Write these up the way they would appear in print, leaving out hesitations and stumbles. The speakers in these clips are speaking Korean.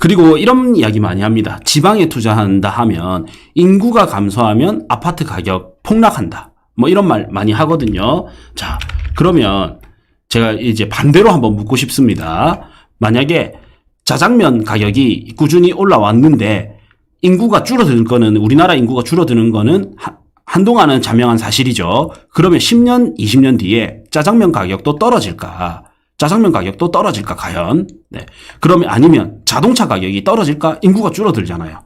그리고 이런 이야기 많이 합니다. 지방에 투자한다 하면 인구가 감소하면 아파트 가격 폭락한다. 뭐 이런 말 많이 하거든요. 자, 그러면 제가 이제 반대로 한번 묻고 싶습니다. 만약에 짜장면 가격이 꾸준히 올라왔는데 인구가 줄어드는 거는, 우리나라 인구가 줄어드는 거는 한동안은 자명한 사실이죠. 그러면 10년, 20년 뒤에 짜장면 가격도 떨어질까? 짜장면 가격도 떨어질까, 과연? 네. 그러면 아니면 자동차 가격이 떨어질까? 인구가 줄어들잖아요.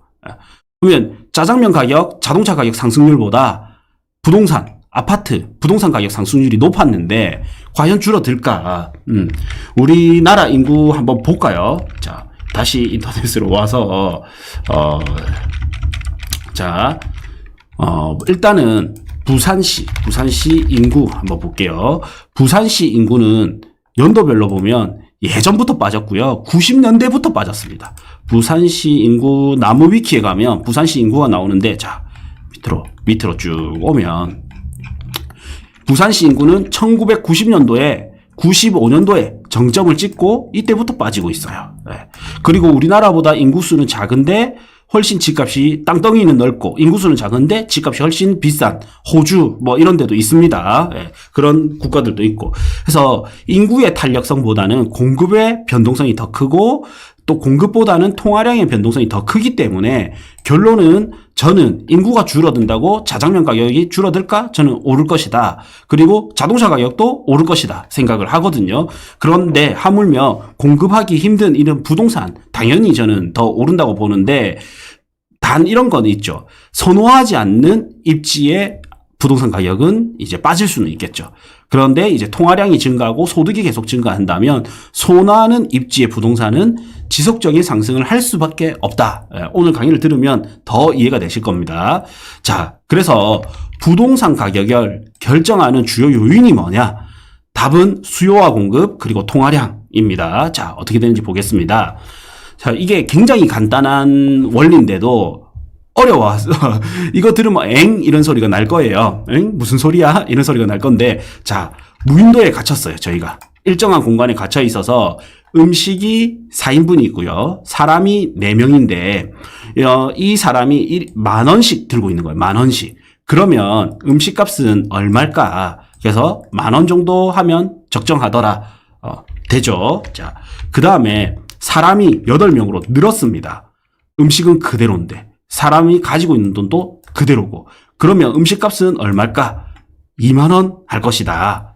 그러면 짜장면 가격, 자동차 가격 상승률보다 부동산, 아파트, 부동산 가격 상승률이 높았는데 과연 줄어들까? 우리나라 인구 한번 볼까요? 자, 다시 인터넷으로 와서 일단은 부산시 인구 한번 볼게요. 부산시 인구는 연도별로 보면 예전부터 빠졌고요. 90년대부터 빠졌습니다. 부산시 인구 나무 위키에 가면 부산시 인구가 나오는데, 자, 밑으로 쭉 오면 부산시 인구는 1990년도에 95년도에 정점을 찍고 이때부터 빠지고 있어요. 네. 그리고 우리나라보다 인구수는 작은데 훨씬 집값이, 땅덩이는 넓고 인구수는 작은데 집값이 훨씬 비싼 호주 뭐 이런 데도 있습니다. 네. 그런 국가들도 있고. 그래서 인구의 탄력성보다는 공급의 변동성이 더 크고 또 공급보다는 통화량의 변동성이 더 크기 때문에 결론은 저는 인구가 줄어든다고 자장면 가격이 줄어들까? 저는 오를 것이다. 그리고 자동차 가격도 오를 것이다 생각을 하거든요. 그런데 하물며 공급하기 힘든 이런 부동산 당연히 저는 더 오른다고 보는데, 단 이런 건 있죠. 선호하지 않는 입지의 부동산 가격은 이제 빠질 수는 있겠죠. 그런데 이제 통화량이 증가하고 소득이 계속 증가한다면 선호하는 입지의 부동산은 지속적인 상승을 할 수밖에 없다. 오늘 강의를 들으면 더 이해가 되실 겁니다. 자, 그래서 부동산 가격을 결정하는 주요 요인이 뭐냐? 답은 수요와 공급 그리고 통화량입니다. 자, 어떻게 되는지 보겠습니다. 자, 이게 굉장히 간단한 원리인데도 어려워서 이거 들으면 엥 이런 소리가 날 거예요. 엥? 무슨 소리야? 이런 소리가 날 건데, 자, 무인도에 갇혔어요. 저희가 일정한 공간에 갇혀 있어서 음식이 4인분이 있고요. 사람이 4명인데 이 사람이 10,000원씩 들고 있는 거예요. 10,000원씩. 그러면 음식값은 얼마일까? 그래서 10,000원 정도 하면 적정하더라. 되죠. 자, 그 다음에 사람이 8명으로 늘었습니다. 음식은 그대로인데 사람이 가지고 있는 돈도 그대로고, 그러면 음식값은 얼마일까? 20,000원 할 것이다.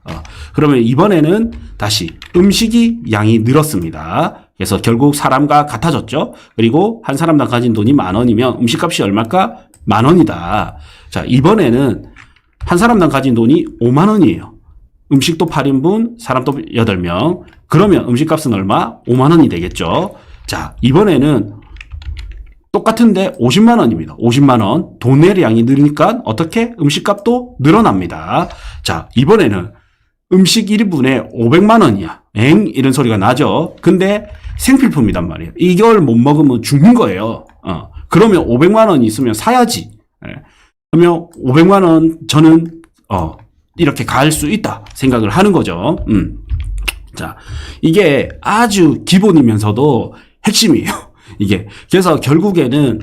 그러면 이번에는 다시 음식이 양이 늘었습니다. 그래서 결국 사람과 같아졌죠. 그리고 한 사람당 가진 돈이 10,000원이면 음식값이 얼마일까? 10,000원이다. 자, 이번에는 한 사람당 가진 돈이 50,000원이에요. 음식도 8인분, 사람도 8명. 그러면 음식값은 얼마? 50,000원이 되겠죠. 자, 이번에는 똑같은데 50만 원입니다. 50만 원. 돈의 양이 늘으니까 어떻게? 음식값도 늘어납니다. 자, 이번에는 음식 1인분에 500만 원이야. 엥? 이런 소리가 나죠. 근데 생필품이단 말이에요. 이걸 못 먹으면 죽는 거예요. 그러면 500만 원이 있으면 사야지. 그러면 500만 원 저는 이렇게 갈 수 있다 생각을 하는 거죠. 자, 이게 아주 기본이면서도 핵심이에요. 이게 그래서 결국에는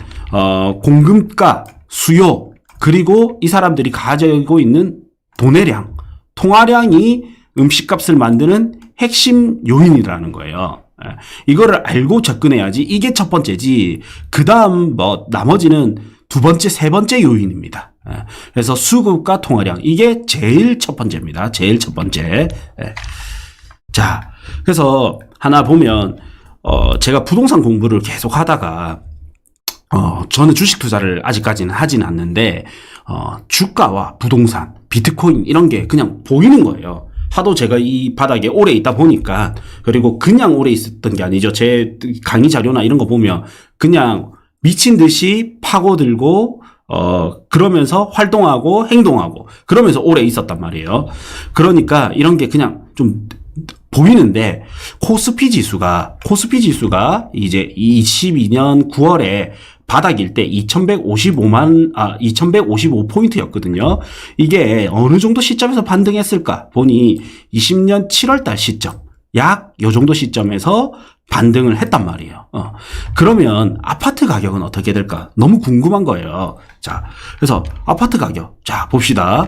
공급과 수요 그리고 이 사람들이 가지고 있는 돈의 량, 통화량이 음식값을 만드는 핵심 요인이라는 거예요. 이거를 알고 접근해야지. 이게 첫 번째지. 그 다음 뭐 나머지는 두 번째, 세 번째 요인입니다. 그래서 수급과 통화량, 이게 제일 첫 번째입니다. 제일 첫 번째. 자, 그래서 하나 보면 제가 부동산 공부를 계속 하다가 저는 주식 투자를 아직까지는 하진 않는데 주가와 부동산, 비트코인 이런 게 그냥 보이는 거예요. 하도 제가 이 바닥에 오래 있다 보니까. 그리고 그냥 오래 있었던 게 아니죠. 제 강의 자료나 이런 거 보면 그냥 미친 듯이 파고들고 그러면서 활동하고 행동하고 그러면서 오래 있었단 말이에요. 그러니까 이런 게 그냥 좀 보이는데, 코스피 지수가 이제 22년 9월에 바닥일 때 2155포인트였거든요. 이게 어느 정도 시점에서 반등했을까 보니 20년 7월 달 시점, 약 요 정도 시점에서 반등을 했단 말이에요. 그러면 아파트 가격은 어떻게 될까? 너무 궁금한 거예요. 자, 그래서 아파트 가격. 자, 봅시다.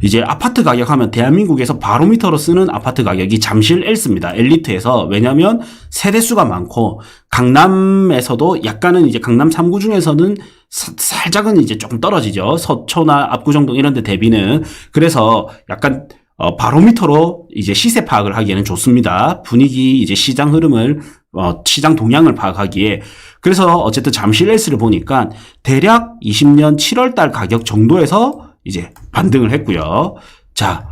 이제 아파트 가격 하면 대한민국에서 바로미터로 쓰는 아파트 가격이 잠실 엘스입니다. 엘리트에서. 왜냐면 세대수가 많고, 강남에서도 약간은 이제 강남 3구 중에서는 살짝은 이제 조금 떨어지죠. 서초나 압구정동 이런 데 대비는. 그래서 약간 바로미터로 이제 시세 파악을 하기에는 좋습니다. 분위기, 이제 시장 흐름을, 시장 동향을 파악하기에. 그래서 어쨌든 잠실 S를 보니까 대략 20년 7월 달 가격 정도에서 이제 반등을 했고요. 자,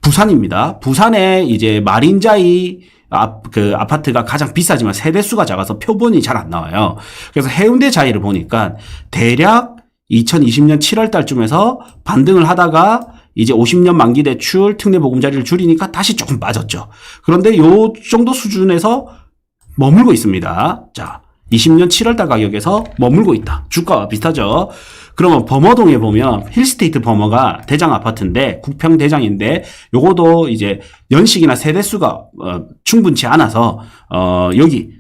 부산입니다. 부산에 이제 마린자이 아파트가 가장 비싸지만 세대수가 작아서 표본이 잘 안 나와요. 그래서 해운대 자이를 보니까 대략 2020년 7월 달쯤에서 반등을 하다가 이제 50년 만기 대출 특례보금자리를 줄이니까 다시 조금 빠졌죠. 그런데 요 정도 수준에서 머물고 있습니다. 자, 20년 7월 달 가격에서 머물고 있다. 주가와 비슷하죠. 그러면 범어동에 보면 힐스테이트 범어가 대장 아파트인데 국평 대장인데 요거도 이제 연식이나 세대수가 충분치 않아서 여기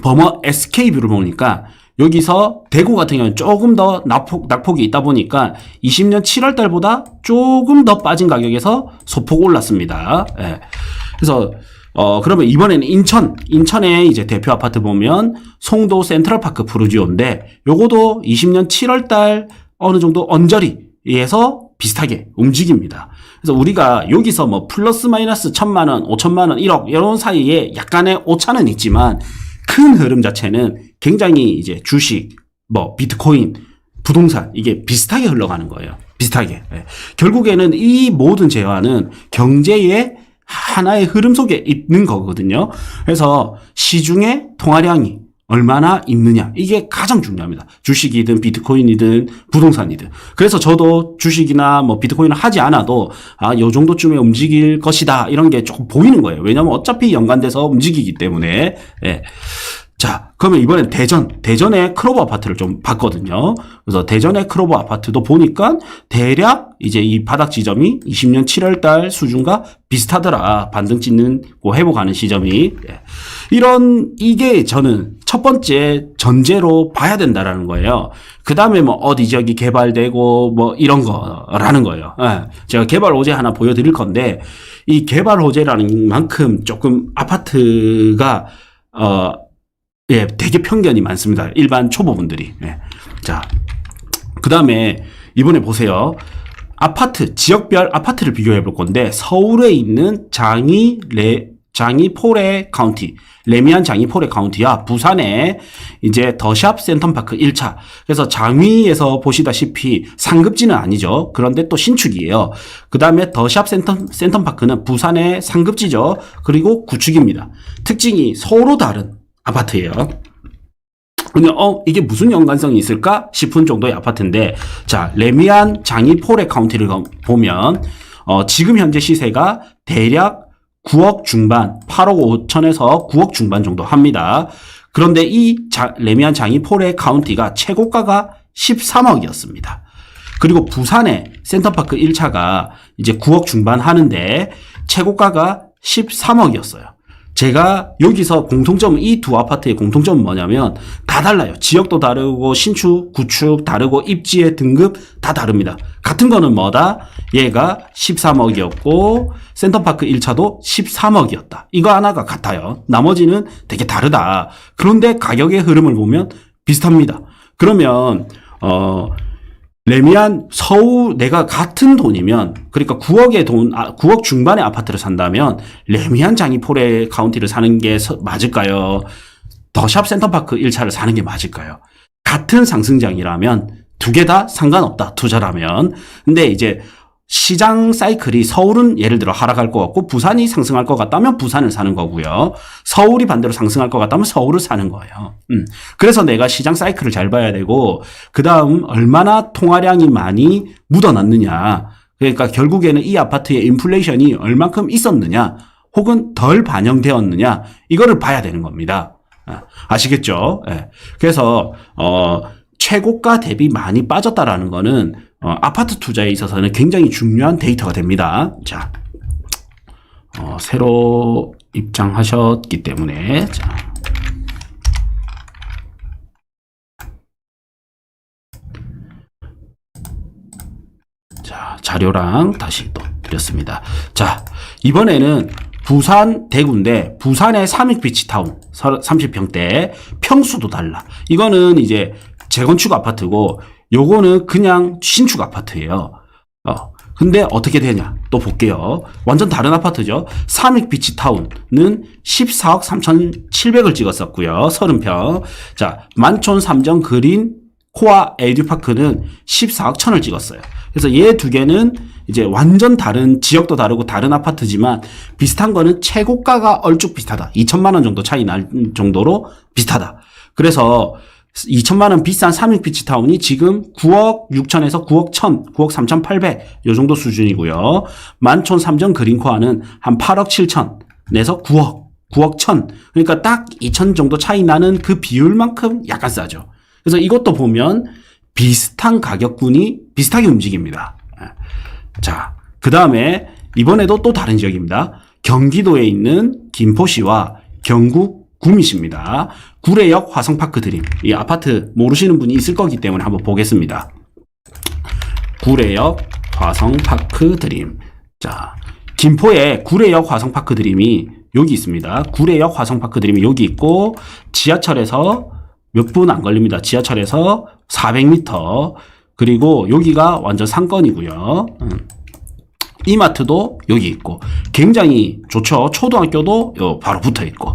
범어 SK뷰를 보니까 여기서 대구 같은 경우는 조금 더 낙폭이 있다 보니까 20년 7월 달보다 조금 더 빠진 가격에서 소폭 올랐습니다. 예. 그래서 그러면 이번에는 인천의 이제 대표 아파트 보면 송도 센트럴파크 푸르지오인데 요거도 20년 7월 달 어느 정도 언저리에서 비슷하게 움직입니다. 그래서 우리가 여기서 뭐 플러스 마이너스 1,000만 원, 5천만 원, 1억 이런 사이에 약간의 오차는 있지만 큰 흐름 자체는 굉장히 이제 주식, 뭐 비트코인, 부동산 이게 비슷하게 흘러가는 거예요. 비슷하게. 예. 결국에는 이 모든 재화는 경제의 하나의 흐름 속에 있는 거거든요. 그래서 시중에 통화량이 얼마나 있느냐 이게 가장 중요합니다. 주식이든 비트코인이든 부동산이든. 그래서 저도 주식이나 뭐 비트코인을 하지 않아도 요 정도쯤에 움직일 것이다 이런 게 조금 보이는 거예요. 왜냐하면 어차피 연관돼서 움직이기 때문에. 예. 자, 그러면 이번엔 대전의 크로버 아파트를 좀 봤거든요. 그래서 대전의 크로버 아파트도 보니까 대략 이제 이 바닥 지점이 20년 7월 달 수준과 비슷하더라. 반등 찍는, 회복하는 시점이. 예. 이게 저는 첫 번째 전제로 봐야 된다라는 거예요. 그 다음에 뭐 어디 지역이 개발되고 뭐 이런 거라는 거예요. 예. 제가 개발 호재 하나 보여드릴 건데 이 개발 호재라는 만큼 조금 아파트가, 예, 되게 편견이 많습니다. 일반 초보분들이. 예. 자, 그 다음에 이번에 보세요. 지역별 아파트를 비교해 볼 건데, 서울에 있는 장이포레 카운티, 레미안 장이포레 카운티와 부산에 이제 더샵 센텀파크 1차. 그래서 장위에서 보시다시피 상급지는 아니죠. 그런데 또 신축이에요. 그 다음에 더샵 센텀파크는 부산의 상급지죠. 그리고 구축입니다. 특징이 서로 다른 아파트예요. 그냥 이게 무슨 연관성이 있을까 싶은 정도의 아파트인데, 자, 레미안 장이포레 카운티를 보면 지금 현재 시세가 대략 9억 중반, 8억 5천에서 9억 중반 정도 합니다. 그런데 이 레미안 장이포레 카운티가 최고가가 13억이었습니다. 그리고 부산의 센터파크 1차가 이제 9억 중반 하는데 최고가가 13억이었어요. 제가 여기서 이 두 아파트의 공통점은 뭐냐면 다 달라요. 지역도 다르고 신축, 구축 다르고 입지의 등급 다 다릅니다. 같은 거는 뭐다? 얘가 13억이었고 센터파크 1차도 13억이었다. 이거 하나가 같아요. 나머지는 되게 다르다. 그런데 가격의 흐름을 보면 비슷합니다. 그러면 레미안 서울 내가 같은 돈이면 그러니까 9억 중반의 아파트를 산다면 레미안 장이포레 카운티를 사는 게 맞을까요? 더샵 센터파크 1차를 사는 게 맞을까요? 같은 상승장이라면 두 개 다 상관없다. 투자라면. 근데 이제 시장 사이클이 서울은 예를 들어 하락할 것 같고 부산이 상승할 것 같다면 부산을 사는 거고요. 서울이 반대로 상승할 것 같다면 서울을 사는 거예요. 그래서 내가 시장 사이클을 잘 봐야 되고 그 다음 얼마나 통화량이 많이 묻어났느냐. 그러니까 결국에는 이 아파트의 인플레이션이 얼만큼 있었느냐 혹은 덜 반영되었느냐 이거를 봐야 되는 겁니다. 아시겠죠? 네. 그래서 최고가 대비 많이 빠졌다라는 거는 아파트 투자에 있어서는 굉장히 중요한 데이터가 됩니다. 자, 새로 입장하셨기 때문에, 자. 자, 자료랑 다시 또 드렸습니다. 자, 이번에는 부산 대구인데 부산의 삼익비치타운 30평대 평수도 달라. 이거는 이제 재건축 아파트고 요거는 그냥 신축 아파트예요. 근데 어떻게 되냐 또 볼게요. 완전 다른 아파트죠. 삼익비치타운은 14억 3,700을 찍었었고요. 30평. 자, 만촌 삼정 그린 코아 에듀파크는 14억 1,000을 찍었어요. 그래서 얘 두 개는 이제 완전 다른 지역도 다르고 다른 아파트지만 비슷한 거는 최고가가 얼쭉 비슷하다. 2천만 원 정도 차이 날 정도로 비슷하다. 그래서 2천만 원 비싼 삼익비치타운이 지금 9억 6천에서 9억 1천, 9억 3,800 요 정도 수준이고요. 만촌 삼정 그린코아는 한 8억 7천 내서 9억 1천. 그러니까 딱 2천 정도 차이 나는 그 비율만큼 약간 싸죠. 그래서 이것도 보면 비슷한 가격군이 비슷하게 움직입니다. 자, 그 다음에 이번에도 또 다른 지역입니다. 경기도에 있는 김포시와 경북 구미시입니다. 구례역 화성파크 드림. 이 아파트 모르시는 분이 있을 거기 때문에 한번 보겠습니다. 구례역 화성파크 드림. 자, 김포에 구례역 화성파크 드림이 여기 있습니다. 구례역 화성파크 드림이 여기 있고 지하철에서 몇 분 안 걸립니다. 지하철에서 400m. 그리고 여기가 완전 상권이고요. 이마트도 여기 있고 굉장히 좋죠. 초등학교도 바로 붙어 있고.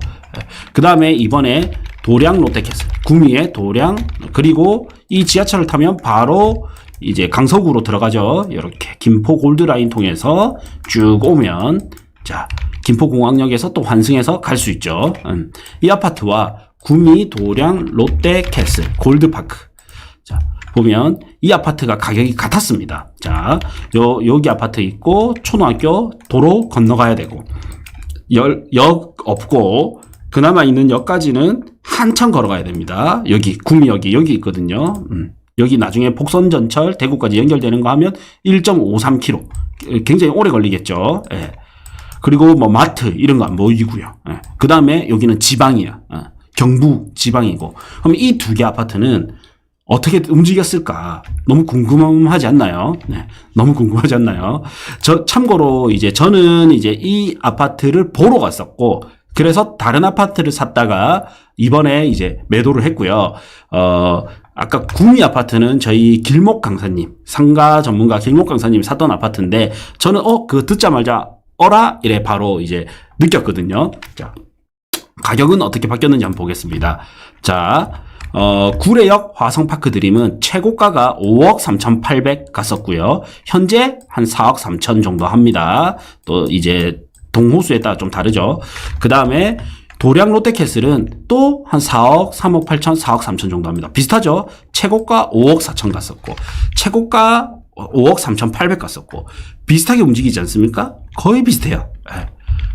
그 다음에 이번에 도량 롯데캐슬, 구미의 도량, 그리고 이 지하철을 타면 바로 이제 강서구로 들어가죠. 이렇게 김포 골드라인 통해서 쭉 오면 자, 김포공항역에서 또 환승해서 갈 수 있죠. 이 아파트와 구미 도량 롯데캐슬 골드파크. 자, 보면 이 아파트가 가격이 같았습니다. 자, 여기 아파트 있고 초등학교 도로 건너가야 되고 역 없고 그나마 있는 역까지는 한참 걸어가야 됩니다. 여기 구미역이 여기 있거든요. 여기 나중에 복선전철 대구까지 연결되는 거 하면 1.53km. 굉장히 오래 걸리겠죠. 예. 그리고 뭐 마트 이런 거 안 보이고요. 예. 그 다음에 여기는 지방이야. 경부 지방이고. 그럼 이 두 개 아파트는 어떻게 움직였을까? 너무 궁금하지 않나요? 네. 너무 궁금하지 않나요? 참고로 저는 이 아파트를 보러 갔었고, 그래서 다른 아파트를 샀다가 이번에 매도를 했고요. 아까 구미 아파트는 저희 길목 강사님, 상가 전문가 길목 강사님이 샀던 아파트인데, 저는 그거 듣자마자 이래 바로 느꼈거든요. 자, 가격은 어떻게 바뀌었는지 한번 보겠습니다. 자, 구례역 화성파크 드림은 최고가가 5억 3,800 갔었고요. 현재 한 4억 3천 정도 합니다. 또 동호수에 따라 좀 다르죠. 그 다음에 도량 롯데캐슬은 또 한 4억, 3억 8천, 4억 3천 정도 합니다. 비슷하죠? 최고가 5억 4천 갔었고, 최고가 5억 3,800 갔었고, 비슷하게 움직이지 않습니까? 거의 비슷해요. 네.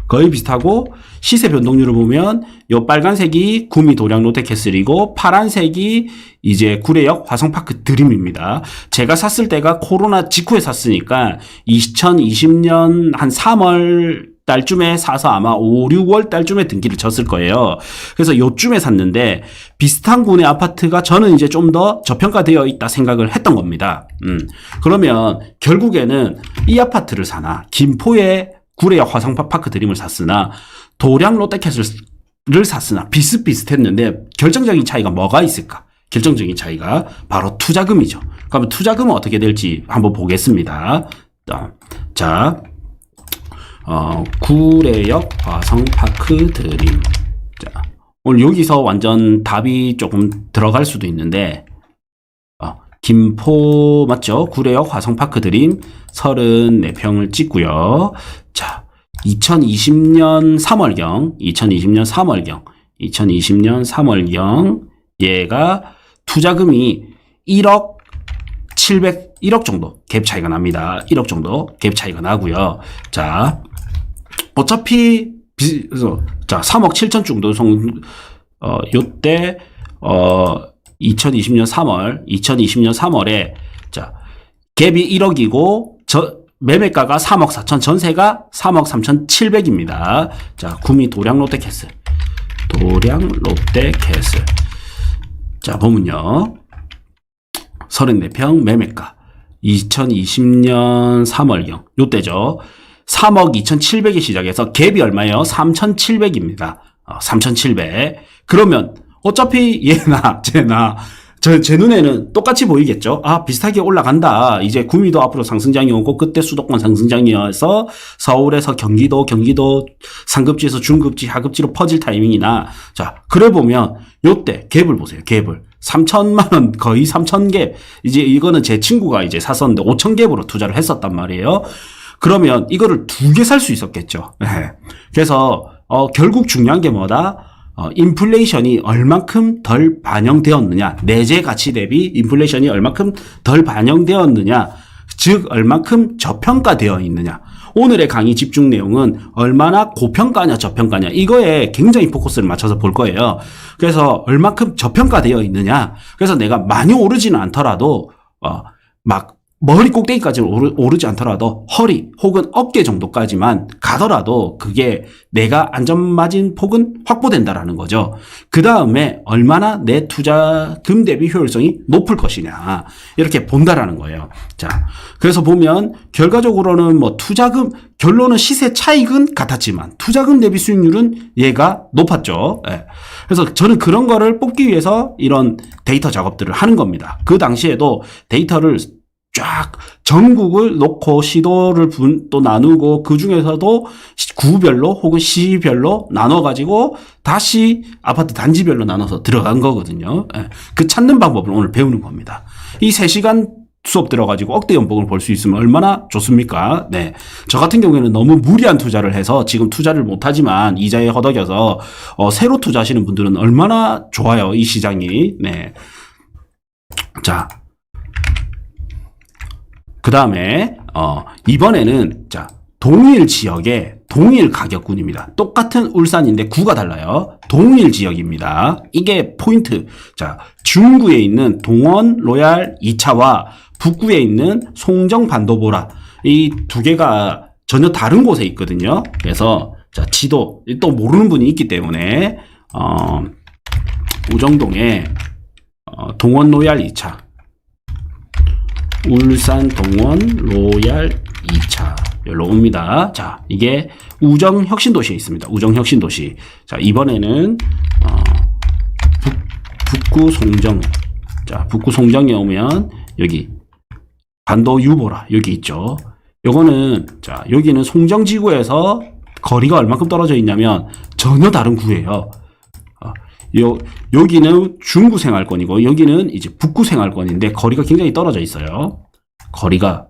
거의 비슷하고, 시세 변동률을 보면, 요 빨간색이 구미 도량 롯데캐슬이고, 파란색이 구례역 화성파크 드림입니다. 제가 샀을 때가 코로나 직후에 샀으니까, 2020년 한 3월 달쯤에 사서 아마 5, 6월 달쯤에 등기를 쳤을 거예요. 그래서 요쯤에 샀는데 비슷한 군의 아파트가 저는 좀 더 저평가되어 있다 생각을 했던 겁니다. 그러면 결국에는 이 아파트를 사나 김포의 구례역 화성파크 드림을 샀으나 도량 롯데캐슬을 샀으나 비슷비슷했는데 결정적인 차이가 뭐가 있을까? 결정적인 차이가 바로 투자금이죠. 그러면 투자금은 어떻게 될지 한번 보겠습니다. 자, 구례역 화성파크 드림. 자, 오늘 여기서 완전 답이 조금 들어갈 수도 있는데, 김포 맞죠? 구례역 화성파크 드림 34평을 찍고요. 자, 2020년 3월경 얘가 투자금이 1억 정도 갭 차이가 납니다. 1억 정도 갭 차이가 나고요. 자, 어차피 자, 3억 7천 정도 요때 2020년 3월에 자, 갭이 1억이고 매매가가 3억 4천, 전세가 3억 3천 7백입니다. 자, 구미 도량 롯데캐슬. 자, 보면요. 34평 매매가. 2020년 3월경 요때죠. 3억 2,700이 시작해서 갭이 얼마예요? 3,700입니다. 3,700. 그러면 어차피 얘나 쟤나 제 눈에는 똑같이 보이겠죠. 아, 비슷하게 올라간다. 이제 구미도 앞으로 상승장이 오고 그때 수도권 상승장이어서 서울에서 경기도 상급지에서 중급지, 하급지로 퍼질 타이밍이나 자, 그래 보면 요때 갭을 보세요. 갭을 3천만 원 거의 3,000갭. 이제 이거는 제 친구가 이제 샀었는데 5,000갭으로 투자를 했었단 말이에요. 그러면 이거를 2개 살 수 있었겠죠. 네. 그래서 결국 중요한 게 뭐다? 인플레이션이 얼만큼 덜 반영되었느냐, 내재 가치 대비 인플레이션이 얼만큼 덜 반영되었느냐, 즉 얼만큼 저평가되어 있느냐. 오늘의 강의 집중 내용은 얼마나 고평가냐 저평가냐 이거에 굉장히 포커스를 맞춰서 볼 거예요. 그래서 얼만큼 저평가되어 있느냐. 그래서 내가 많이 오르지는 않더라도 막 머리 꼭대기까지 오르지 않더라도 허리 혹은 어깨 정도까지만 가더라도 그게 내가 안전마진 폭은 확보된다라는 거죠. 그 다음에 얼마나 내 투자금 대비 효율성이 높을 것이냐 이렇게 본다라는 거예요. 자, 그래서 보면 결과적으로는 뭐 투자금 결론은 시세 차익은 같았지만 투자금 대비 수익률은 얘가 높았죠. 예. 그래서 저는 그런 거를 뽑기 위해서 이런 데이터 작업들을 하는 겁니다. 그 당시에도 데이터를 쫙 전국을 놓고 시도를 또 나누고 그 중에서도 구별로 혹은 시별로 나눠가지고 다시 아파트 단지별로 나눠서 들어간 거거든요. 그 찾는 방법을 오늘 배우는 겁니다. 이 3시간 수업 들어가지고 억대 연봉을 볼 수 있으면 얼마나 좋습니까? 네. 저 같은 경우에는 너무 무리한 투자를 해서 지금 투자를 못하지만 이자에 허덕여서 새로 투자하시는 분들은 얼마나 좋아요. 이 시장이. 네. 자. 그 다음에 이번에는 자 동일 지역의 동일 가격군입니다. 똑같은 울산인데 구가 달라요. 동일 지역입니다. 이게 포인트. 자 중구에 있는 동원 로얄 2차와 북구에 있는 송정 반도보라 이 두 개가 전혀 다른 곳에 있거든요. 그래서 자 지도 또 모르는 분이 있기 때문에 우정동에 동원 로얄 2차 울산 동원 로얄 2차 열로 옵니다. 자, 이게 우정 혁신도시에 있습니다. 우정 혁신도시. 자, 이번에는 북구 송정. 자, 북구 송정에 오면 여기 반도 유보라 여기 있죠. 요거는 자, 여기는 송정지구에서 거리가 얼마큼 떨어져 있냐면 전혀 다른 구예요. 여기는 중구 생활권이고 여기는 이제 북구 생활권인데 거리가 굉장히 떨어져 있어요. 거리가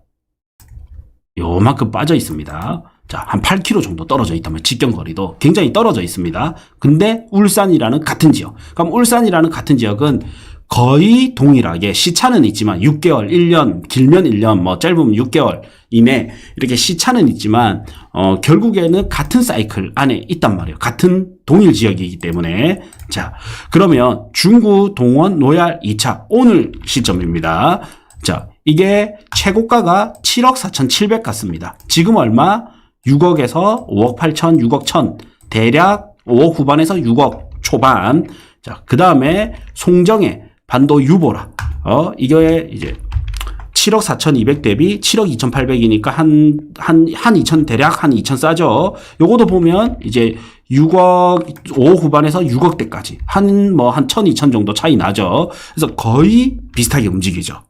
요만큼 빠져 있습니다. 자, 한 8km 정도 떨어져 있다면 직경 거리도 굉장히 떨어져 있습니다. 근데 울산이라는 같은 지역. 그럼 울산이라는 같은 지역은 거의 동일하게 시차는 있지만 6개월, 1년, 길면 1년, 뭐 짧으면 6개월 이내 이렇게 시차는 있지만 결국에는 같은 사이클 안에 있단 말이에요. 같은 동일 지역이기 때문에 자 그러면 중구 동원 로얄 2차 오늘 시점입니다. 자 이게 최고가가 7억 4,700 같습니다. 지금 얼마? 6억에서 5억 8천, 6억 1천 대략 5억 후반에서 6억 초반. 자 그 다음에 송정에 반도 유보라. 이게 이제 7억 4,200 대비 7억 2,800이니까 한 2천, 대략 한 2천 싸죠. 요거도 보면 이제 6억, 5억 후반에서 6억대까지. 한 1,000, 2천 정도 차이 나죠. 그래서 거의 비슷하게 움직이죠.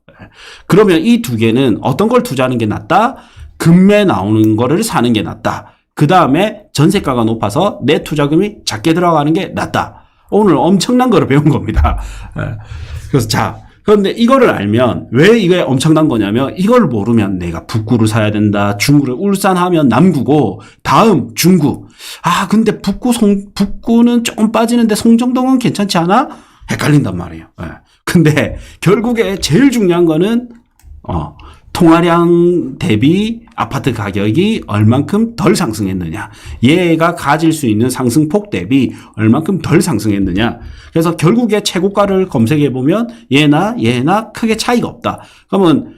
그러면 이 두 개는 어떤 걸 투자하는 게 낫다? 금매 나오는 거를 사는 게 낫다. 그 다음에 전세가가 높아서 내 투자금이 작게 들어가는 게 낫다. 오늘 엄청난 거를 배운 겁니다. 그래서 자, 그런데 이거를 알면 왜 이게 엄청난 거냐면 이걸 모르면 내가 북구를 사야 된다. 중구를 울산하면 남구고 다음 중구. 아 근데 북구는 조금 빠지는데 송정동은 괜찮지 않아? 헷갈린단 말이에요. 근데 결국에 제일 중요한 거는 통화량 대비 아파트 가격이 얼만큼 덜 상승했느냐. 얘가 가질 수 있는 상승폭 대비 얼만큼 덜 상승했느냐. 그래서 결국에 최고가를 검색해 보면 얘나 크게 차이가 없다. 그러면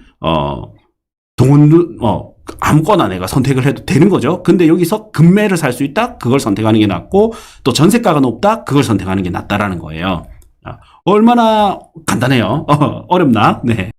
아무거나 내가 선택을 해도 되는 거죠. 근데 여기서 금매를 살 수 있다? 그걸 선택하는 게 낫고 또 전세가가 높다? 그걸 선택하는 게 낫다라는 거예요. 얼마나 간단해요. 어렵나? 네.